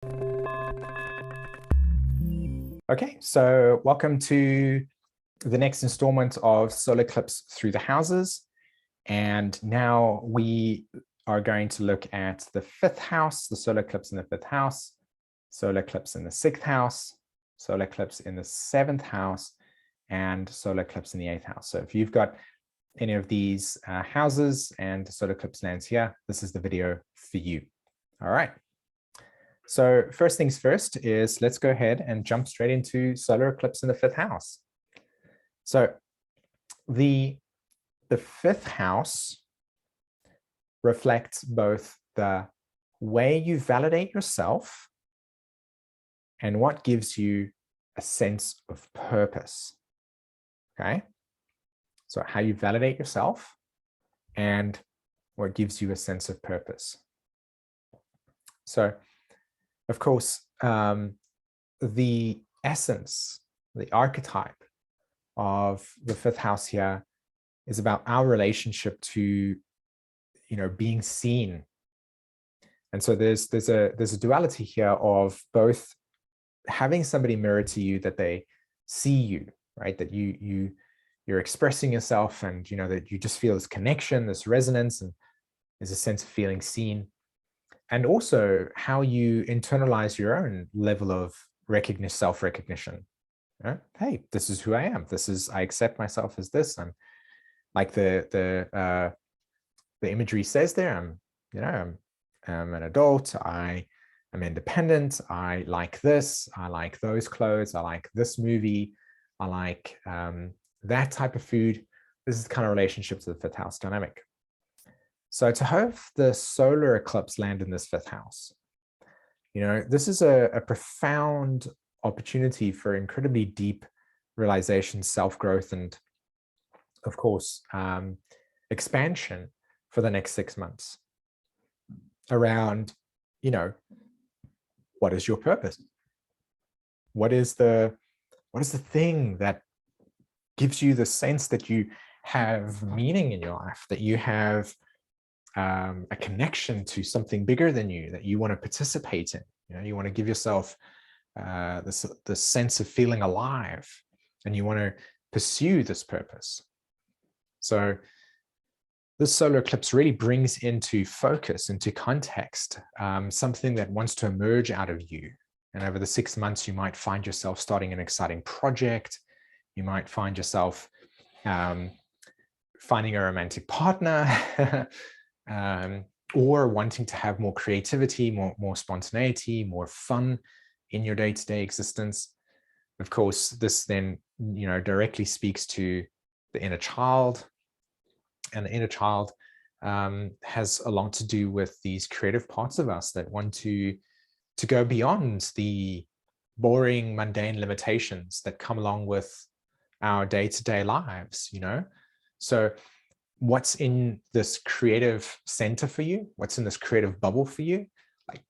Okay, so welcome to the next installment of Solar Eclipse Through the Houses. And now we are going to look at the fifth house, the solar eclipse in the fifth house, solar eclipse in the sixth house, solar eclipse in the seventh house, and solar eclipse in the eighth house. So if you've got any of these houses and solar eclipse lands here, this is the video for you. All right. So first things first is let's go ahead and jump straight into solar eclipse in the fifth house. So the fifth house reflects both the way you validate yourself and what gives you a sense of purpose. Okay. So how you validate yourself and what gives you a sense of purpose. So of course, the essence, the archetype of the fifth house here is about our relationship to, being seen. And so there's a duality here of both having somebody mirror to you that they see you, right? That you're expressing yourself, and that you just feel this connection, this resonance, and there's a sense of feeling seen. And also how you internalize your own level of self-recognition. Hey, this is who I am. I accept myself as this. I'm like the imagery says there. I'm an adult. I am independent. I like this. I like those clothes. I like this movie. I like that type of food. This is the kind of relationship to the fifth house dynamic. So to have the solar eclipse land in this fifth house, this is a profound opportunity for incredibly deep realization, self-growth, and of course, expansion for the next 6 months around, what is your purpose? What is the thing that gives you the sense that you have meaning in your life, that you have a connection to something bigger than you, that you want to participate in? You want to give yourself this sense of feeling alive, and you want to pursue this purpose. So this solar eclipse really brings into focus, into context, something that wants to emerge out of you. And over the 6 months, you might find yourself starting an exciting project. You might find yourself finding a romantic partner, or wanting to have more creativity, more spontaneity, more fun in your day-to-day existence. Of course, this then, directly speaks to the inner child, and the inner child has a lot to do with these creative parts of us that want to go beyond the boring, mundane limitations that come along with our day-to-day lives. So what's in this creative center for you? What's in this creative bubble for you? Like,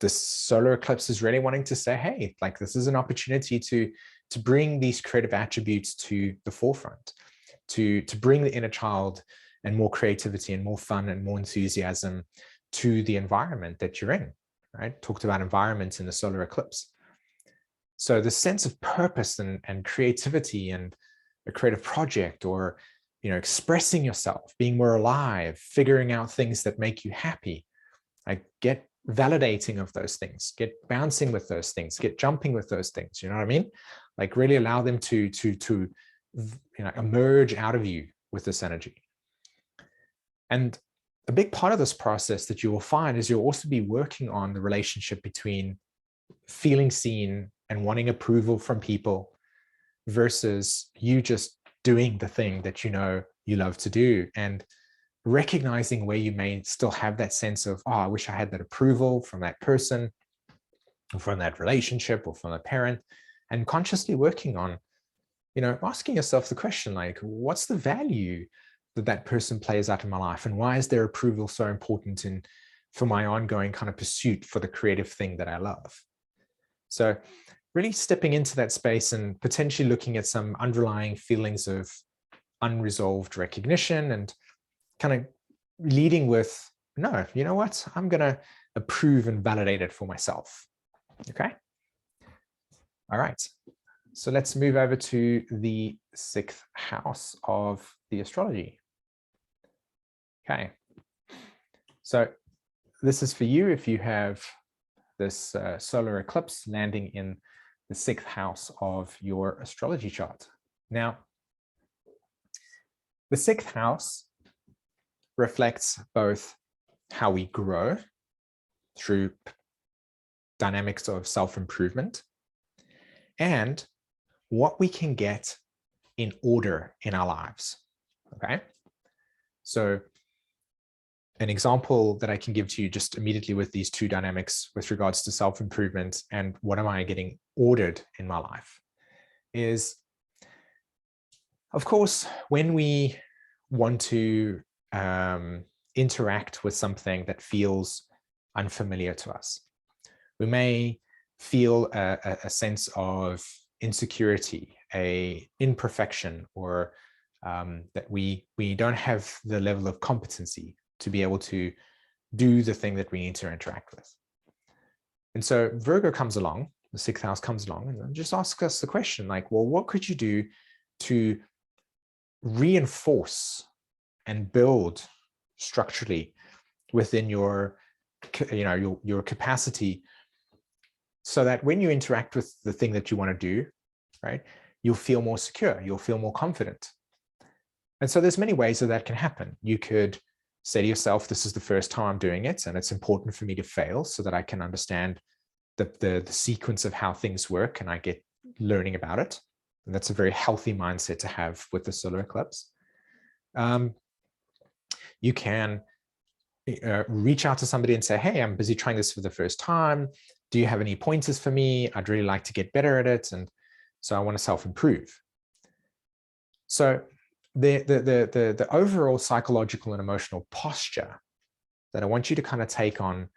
this solar eclipse is really wanting to say, hey, like, this is an opportunity to bring these creative attributes to the forefront, to bring the inner child and more creativity and more fun and more enthusiasm to the environment that you're in, right? Talked about environment in the solar eclipse. So the sense of purpose and creativity and a creative project, or expressing yourself, being more alive, figuring out things that make you happy. Like, get validating of those things, get bouncing with those things, get jumping with those things. You know what I mean? Like, really allow them to emerge out of you with this energy. And a big part of this process that you will find is you'll also be working on the relationship between feeling seen and wanting approval from people versus you just doing the thing that you love to do, and recognizing where you may still have that sense of, oh, I wish I had that approval from that person, or from that relationship, or from a parent, and consciously working on, asking yourself the question, like, what's the value that person plays out in my life, and why is their approval so important for my ongoing kind of pursuit for the creative thing that I love? So really stepping into that space and potentially looking at some underlying feelings of unresolved recognition, and kind of leading with, no, you know what? I'm going to approve and validate it for myself. Okay. All right. So let's move over to the 6th house of the astrology. Okay. So this is for you if you have this solar eclipse landing in the 6th house of your astrology chart. Now, the 6th house reflects both how we grow through dynamics of self-improvement and what we can get in order in our lives. Okay. So an example that I can give to you just immediately with these two dynamics with regards to self-improvement and what am I getting ordered in my life is, of course, when we want to interact with something that feels unfamiliar to us, we may feel a sense of insecurity, a imperfection, or that we don't have the level of competency to be able to do the thing that we need to interact with. And so Virgo comes along, the 6th house comes along and just asks us the question like, well, what could you do to reinforce and build structurally within your capacity so that when you interact with the thing that you want to do, right, you'll feel more secure, you'll feel more confident. And so there's many ways that can happen. You could say to yourself, this is the first time I'm doing it, and it's important for me to fail so that I can understand the sequence of how things work and I get learning about it. And that's a very healthy mindset to have with the solar eclipse. You can reach out to somebody and say, hey, I'm busy trying this for the first time. Do you have any pointers for me? I'd really like to get better at it. And so I want to self-improve. So the overall psychological and emotional posture that I want you to kind of take on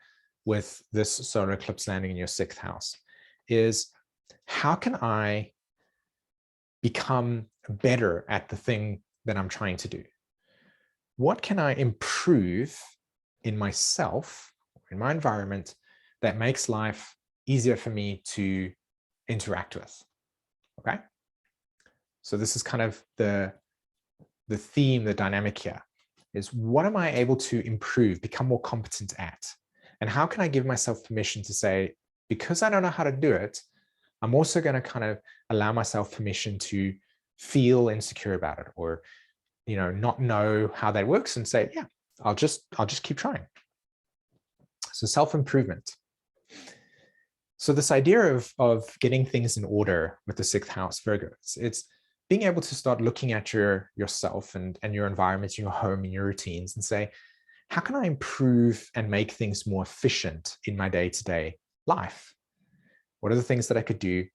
with this solar eclipse landing in your 6th house is, how can I become better at the thing that I'm trying to do? What can I improve in myself, in my environment, that makes life easier for me to interact with? Okay. So this is kind of the theme, the dynamic here is, what am I able to improve, become more competent at? And how can I give myself permission to say, because I don't know how to do it, I'm also going to kind of allow myself permission to feel insecure about it, or, not know how that works, and say, yeah, I'll just keep trying. So self-improvement. So this idea of getting things in order with the 6th house Virgo, it's being able to start looking at yourself and your environment, your home and your routines, and say, how can I improve and make things more efficient in my day-to-day life? What are the things that I could do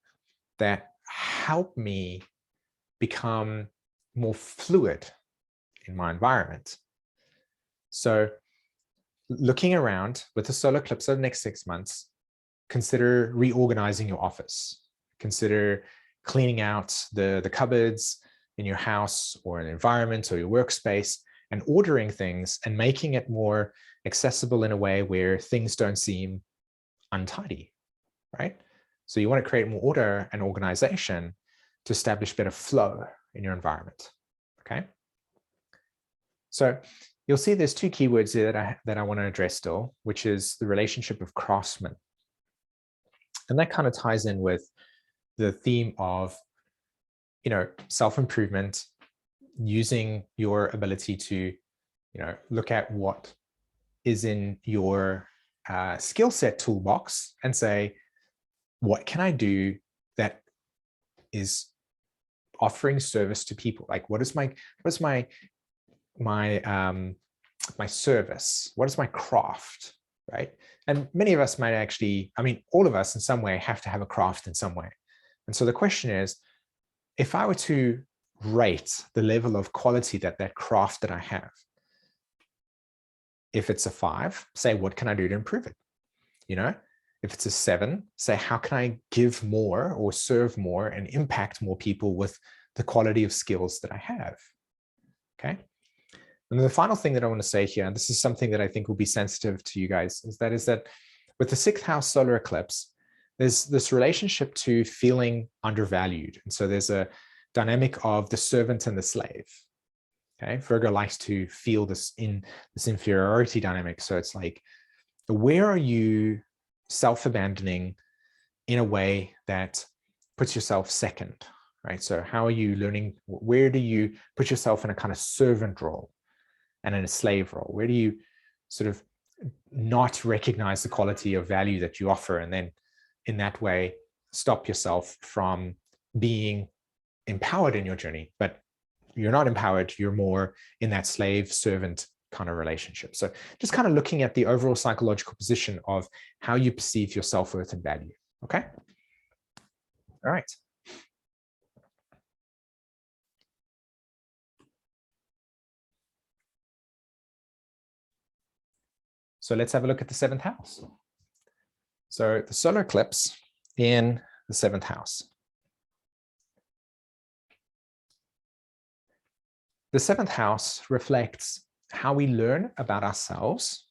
that help me become more fluid in my environment? So looking around with the solar eclipse over the next 6 months, consider reorganizing your office. Consider cleaning out the cupboards in your house or an environment or your workspace, and ordering things and making it more accessible in a way where things don't seem untidy, right? So you want to create more order and organization to establish better flow in your environment, okay? So you'll see there's 2 keywords there that I want to address still, which is the relationship of craftsman. And that kind of ties in with the theme of, self-improvement, using your ability to, look at what is in your skill set toolbox and say, what can I do that is offering service to people? Like, what is my service? What is my craft, right? And many of us might actually, all of us in some way have to have a craft in some way. And so the question is, if I were to rate the level of quality that craft that I have, if it's a 5, say, what can I do to improve it? If it's a 7, say, how can I give more or serve more and impact more people with the quality of skills that I have? Okay. And then the final thing that I want to say here, and this is something that I think will be sensitive to you guys, is that with the 6th house solar eclipse, there's this relationship to feeling undervalued. And so there's a dynamic of the servant and the slave. Okay, Virgo likes to feel this inferiority dynamic. So it's like, where are you self-abandoning in a way that puts yourself second, right? So how are you learning? Where do you put yourself in a kind of servant role and in a slave role? Where do you sort of not recognize the quality of value that you offer, and then in that way stop yourself from being empowered in your journey? But you're not empowered, you're more in that slave servant kind of relationship. So just kind of looking at the overall psychological position of how you perceive your self-worth and value. Okay. All right. So let's have a look at the 7th house. So the solar eclipse in the 7th house. The 7th house reflects how we learn about ourselves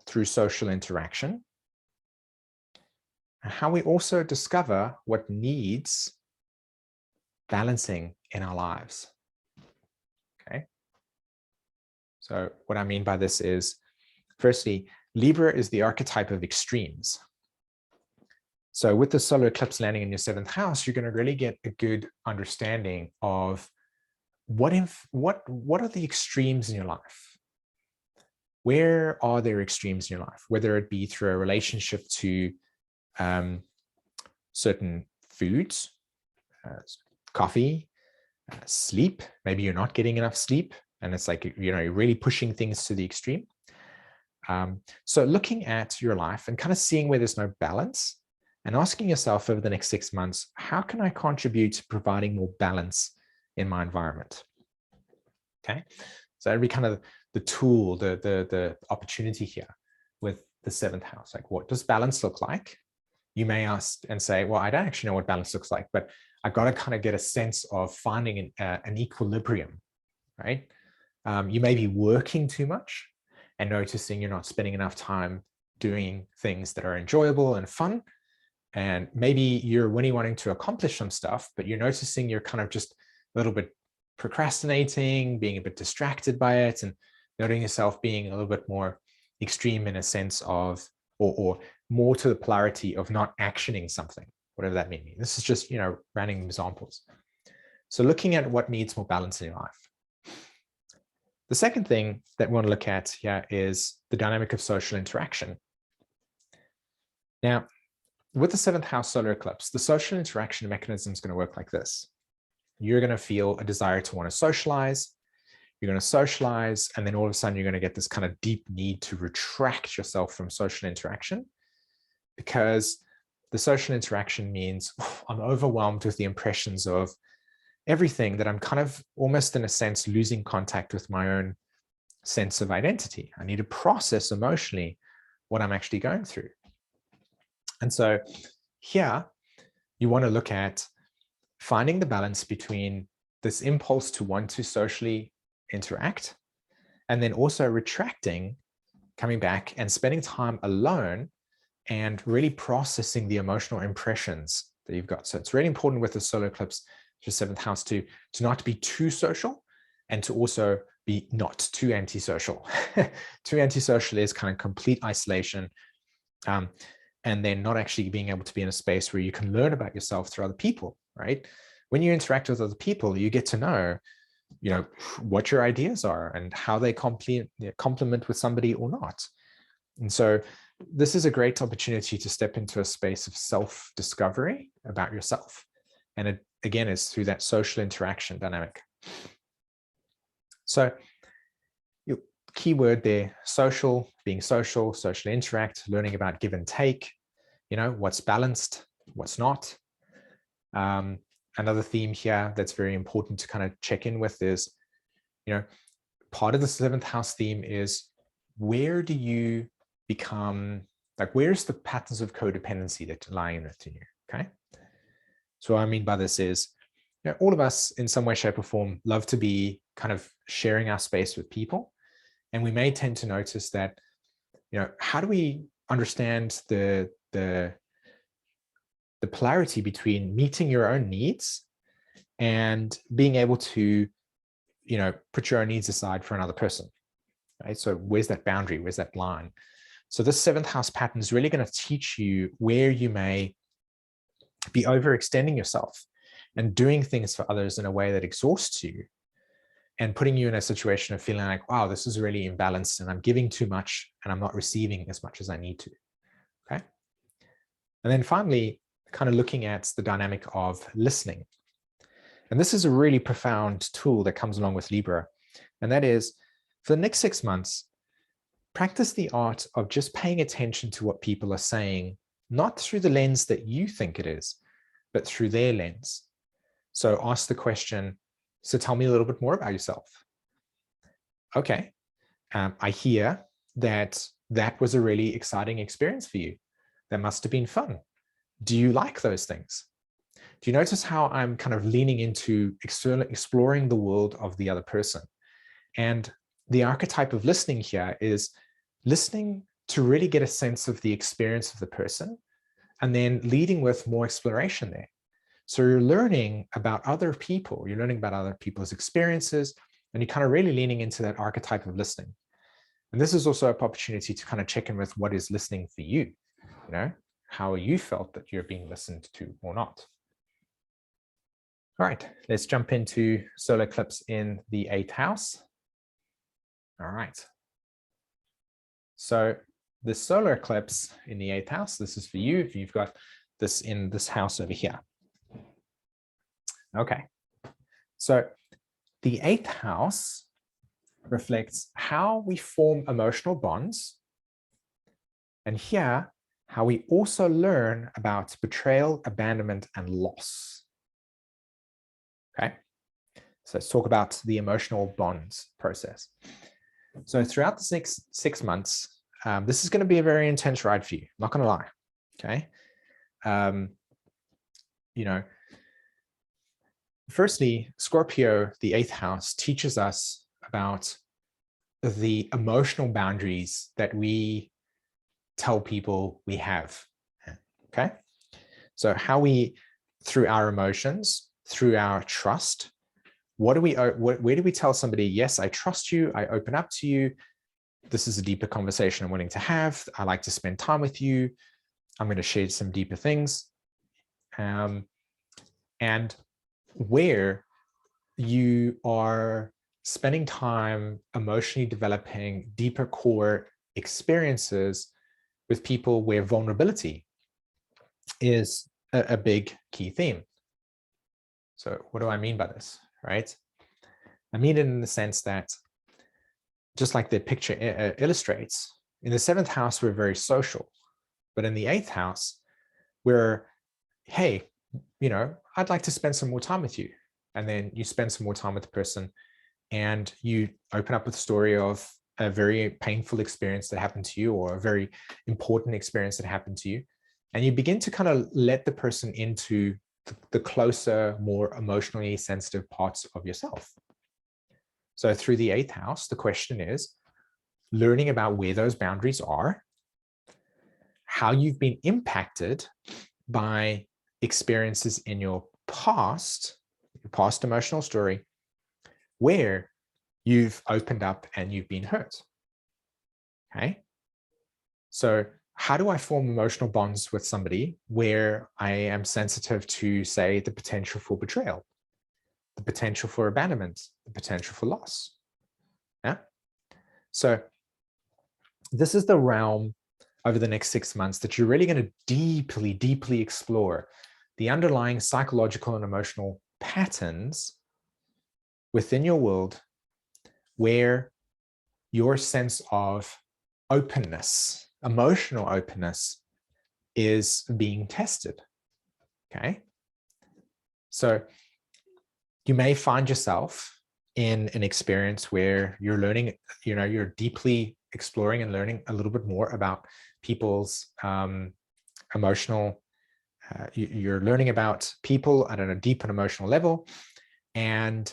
through social interaction, and how we also discover what needs balancing in our lives. Okay. So what I mean by this is, firstly, Libra is the archetype of extremes. So with the solar eclipse landing in your 7th house, you're going to really get a good understanding of what are the extremes in your life? Where are there extremes in your life? Whether it be through a relationship to certain foods, coffee, sleep. Maybe you're not getting enough sleep, and it's like, you're really pushing things to the extreme. So looking at your life and kind of seeing where there's no balance, and asking yourself over the next 6 months, how can I contribute to providing more balance in my environment? Okay, so that'd be kind of the tool, the opportunity here with the 7th house. Like, what does balance look like? You may ask and say, well, I don't actually know what balance looks like, but I got to kind of get a sense of finding an equilibrium, right? You may be working too much and noticing you're not spending enough time doing things that are enjoyable and fun. And maybe you're really wanting to accomplish some stuff, but you're noticing you're kind of just a little bit procrastinating, being a bit distracted by it, and noting yourself being a little bit more extreme in a sense of, or more to the polarity of not actioning something, whatever that may mean. This is just, random examples. So looking at what needs more balance in your life. The second thing that we want to look at here is the dynamic of social interaction. Now, with the 7th house solar eclipse, the social interaction mechanism is going to work like this. You're going to feel a desire to want to socialize. You're going to socialize, and then all of a sudden you're going to get this kind of deep need to retract yourself from social interaction, because the social interaction means I'm overwhelmed with the impressions of everything that I'm kind of almost in a sense losing contact with my own sense of identity. I need to process emotionally what I'm actually going through. And so here you want to look at finding the balance between this impulse to want to socially interact, and then also retracting, coming back and spending time alone and really processing the emotional impressions that you've got. So it's really important with the solar eclipse, your 7th house, to not be too social, and to also be not too antisocial. Too antisocial is kind of complete isolation, and then not actually being able to be in a space where you can learn about yourself through other people, right? When you interact with other people, you get to know, what your ideas are and how they complement with somebody or not. And so this is a great opportunity to step into a space of self-discovery about yourself. And it, again, is through that social interaction dynamic. So your key word there, social, being social, socially interact, learning about give and take, what's balanced, what's not. Another theme here that's very important to kind of check in with is, part of the 7th house theme is, where do you become, where's the patterns of codependency that lie in it in you, okay? So what I mean by this is, all of us in some way, shape or form love to be kind of sharing our space with people. And we may tend to notice that, how do we understand the the polarity between meeting your own needs and being able to, put your own needs aside for another person, right? So where's that boundary? Where's that line? So this seventh house pattern is really going to teach you where you may be overextending yourself and doing things for others in a way that exhausts you and putting you in a situation of feeling like, wow, this is really imbalanced and I'm giving too much and I'm not receiving as much as I need to, okay? And then finally, kind of looking at the dynamic of listening. And this is a really profound tool that comes along with Libra. And that is, for the next 6 months, practice the art of just paying attention to what people are saying, not through the lens that you think it is, but through their lens. So ask the question, so tell me a little bit more about yourself. Okay, I hear that that was a really exciting experience for you. That must have been fun. Do you like those things? Do you notice how I'm kind of leaning into exploring the world of the other person? And the archetype of listening here is listening to really get a sense of the experience of the person, and then leading with more exploration there. So you're learning about other people, you're learning about other people's experiences, and you're kind of really leaning into that archetype of listening. And this is also an opportunity to kind of check in with what is listening for you. How you felt that you're being listened to or not. All right, let's jump into solar eclipse in the 8th house. All right. So the solar eclipse in the 8th house, this is for you if you've got this in this house over here. Okay, so the 8th house reflects how we form emotional bonds. And here, how we also learn about betrayal, abandonment, and loss. Okay, so let's talk about the emotional bonds process. So throughout the next 6 months, this is going to be a very intense ride for you, not going to lie. Okay. Firstly, Scorpio, the 8th house, teaches us about the emotional boundaries that we tell people we have. Okay. So how we, through our emotions, through our trust, where do we tell somebody, yes, I trust you, I open up to you, this is a deeper conversation I'm willing to have, I like to spend time with you, I'm going to share some deeper things. And where you are spending time emotionally developing deeper core experiences with people where vulnerability is a big key theme. So what do I mean by this, right? I mean it in the sense that, just like the picture illustrates, in the 7th house, we're very social, but in the 8th house, we're, hey, I'd like to spend some more time with you. And then you spend some more time with the person and you open up with a story of a very painful experience that happened to you or a very important experience that happened to you. And you begin to kind of let the person into the closer, more emotionally sensitive parts of yourself. So through the 8th house, the question is learning about where those boundaries are, how you've been impacted by experiences in your past emotional story, where you've opened up and you've been hurt. Okay. So how do I form emotional bonds with somebody where I am sensitive to, say, the potential for betrayal, the potential for abandonment, the potential for loss? Yeah. So this is the realm over the next 6 months that you're really going to deeply, deeply explore the underlying psychological and emotional patterns within your world where your sense of openness, emotional openness, is being tested. Okay. So you may find yourself in an experience where you're learning, you're deeply exploring and learning a little bit more about people's emotional, you're learning about people at a deep and emotional level, and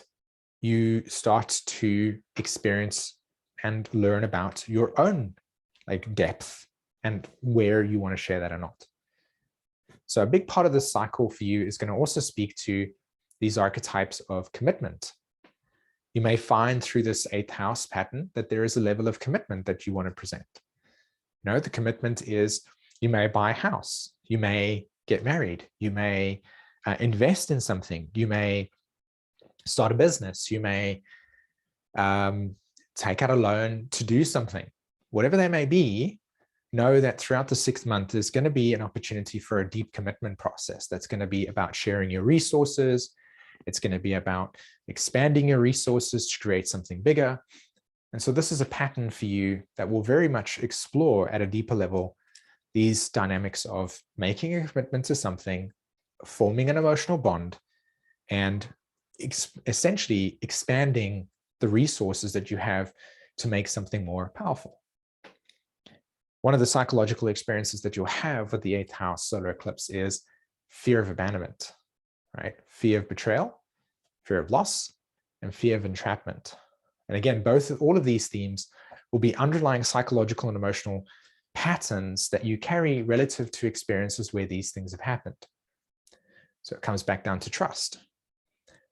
you start to experience and learn about your own depth and where you want to share that or not. So a big part of this cycle for you is going to also speak to these archetypes of commitment. You may find through this 8th house pattern that there is a level of commitment that you want to present. You know, the commitment is you may buy a house, you may get married, you may invest in something, you may start a business, you may take out a loan to do something. Whatever they may be, know that throughout the 6th month, there's going to be an opportunity for a deep commitment process that's going to be about sharing your resources. It's going to be about expanding your resources to create something bigger. And so this is a pattern for you that will very much explore at a deeper level these dynamics of making a commitment to something, forming an emotional bond, and essentially expanding the resources that you have to make something more powerful. One of the psychological experiences that you'll have with the 8th house solar eclipse is fear of abandonment, right? Fear of betrayal, fear of loss, and fear of entrapment. And again, all of these themes will be underlying psychological and emotional patterns that you carry relative to experiences where these things have happened. So it comes back down to trust.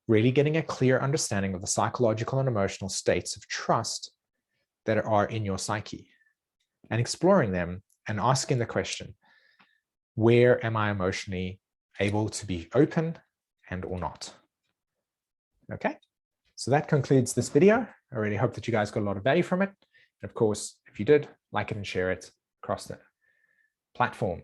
Really getting a clear understanding of the psychological and emotional states of trust that are in your psyche, and exploring them and asking the question, where am I emotionally able to be open and or not? Okay, so that concludes this video. I really hope that you guys got a lot of value from it. And of course, if you did, like it and share it across the platform.